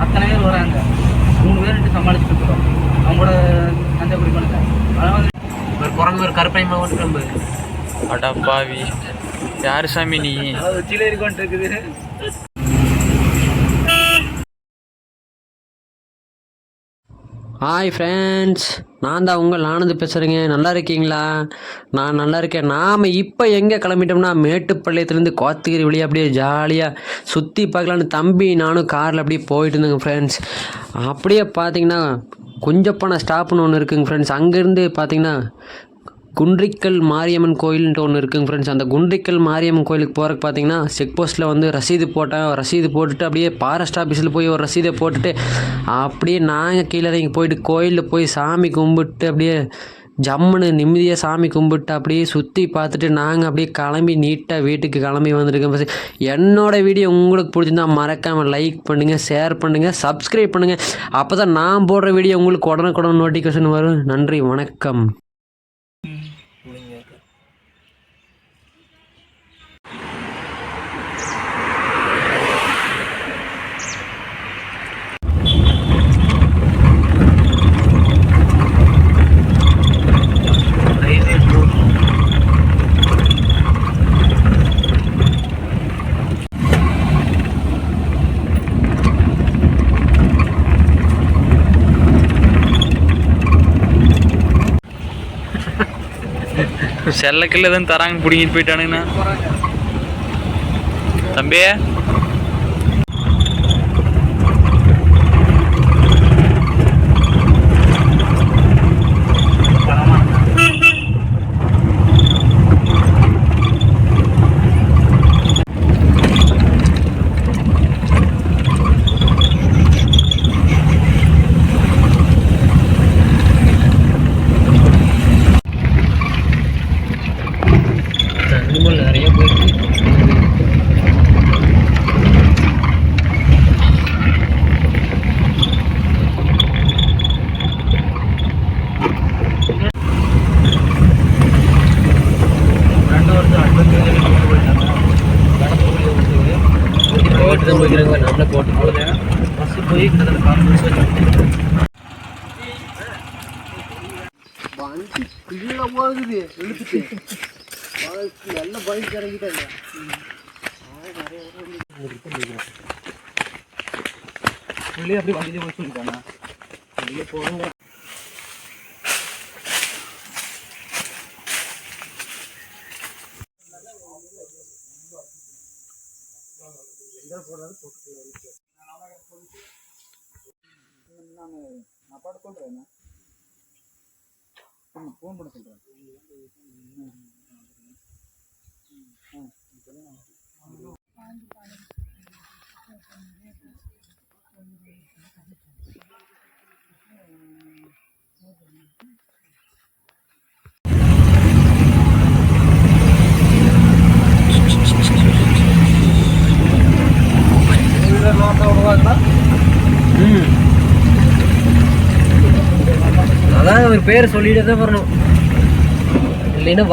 அத்தனை பேர் வராங்க, 3 பேர் சமாளிச்சுட்டு இருக்கிறோம். அவங்களோட தஞ்சாவூரி பண்ணுங்க. அதாவது ஒரு குரங்கு ஒரு கருப்பைமா கொண்டு கிளம்பு. அடப்பாவி, யாரு சாமி நீ? உச்சியில இருக்கோன்ட்டு இருக்குது. ஹாய் ஃப்ரெண்ட்ஸ், நான் தான் உங்கள் ஆனந்த் பேசுகிறேங்க. நல்லா இருக்கீங்களா? நான் நல்லா இருக்கேன். நாம் இப்போ எங்கே கிளம்பிட்டோம்னா, மேட்டுப்பாளையத்துலேருந்து கோத்தகிரி வழியாக அப்படியே ஜாலியாக சுற்றி பார்க்கலான்னு தம்பி நானும் காரில் அப்படியே போயிட்டு இருந்தேங்க ஃப்ரெண்ட்ஸ். அப்படியே பார்த்தீங்கன்னா குஞ்சப்பன ஸ்டாப்னு ஒன்று இருக்குங்க ஃப்ரெண்ட்ஸ். அங்கேருந்து பார்த்தீங்கன்னா குன்றிக்கல் மாரியம்மன் கோயில்ன்ட்டு ஒன்று இருக்குங்க ஃப்ரெண்ட்ஸ். அந்த குன்றிக்கல் மாரியம்மன் கோயிலுக்கு போகிறக்கு பார்த்தீங்கன்னா செக் போஸ்ட்டில் வந்து ரசீது போட்டுட்டு அப்படியே ஃபாரஸ்ட் ஆஃபீஸில் போய் ஒரு ரசீதை போட்டுட்டு அப்படியே நாங்கள் கீழே இறங்கி போயிட்டு கோயிலில் போய் சாமி கும்பிட்டு அப்படியே ஜம்முன்னு நிம்மதியாக சாமி கும்பிட்டு அப்படியே சுற்றி பார்த்துட்டு நாங்கள் அப்படியே கிளம்பி நீட்டாக வீட்டுக்கு கிளம்பி வந்துருக்கோம். என்னோடய வீடியோ உங்களுக்கு பிடிச்சிருந்தா மறக்காமல் லைக் பண்ணுங்கள், ஷேர் பண்ணுங்கள், சப்ஸ்கிரைப் பண்ணுங்கள். அப்போ தான் நான் போடுற வீடியோ உங்களுக்கு உடனுக்குடன் நோட்டிஃபிகேஷன் வரும். நன்றி, வணக்கம். செல்லக்கில்ல தான் தராங்க, பிடிங்கிட்டு போயிட்டானுங்கண்ணா தம்பி. நிறைய போயிருக்கு. போட்டு போய்க்கிறாங்க, நம்மளே போட்டு போகுது. பஸ் போய் கீழே போகுது இழுத்துட்டு நல்ல பைக் இறங்கிட்டாங்க. அப்படி வண்டியிலே போய் சொல்லிட்டானா வெளியே போகிறோம். நான் பாட்டு சொல்கிறேன், ஃபோன் பண்ண சொல்கிறேன். அதான் ஒரு பேர் சொல்லிட்டு தான் வரணும், இல்லைன்னா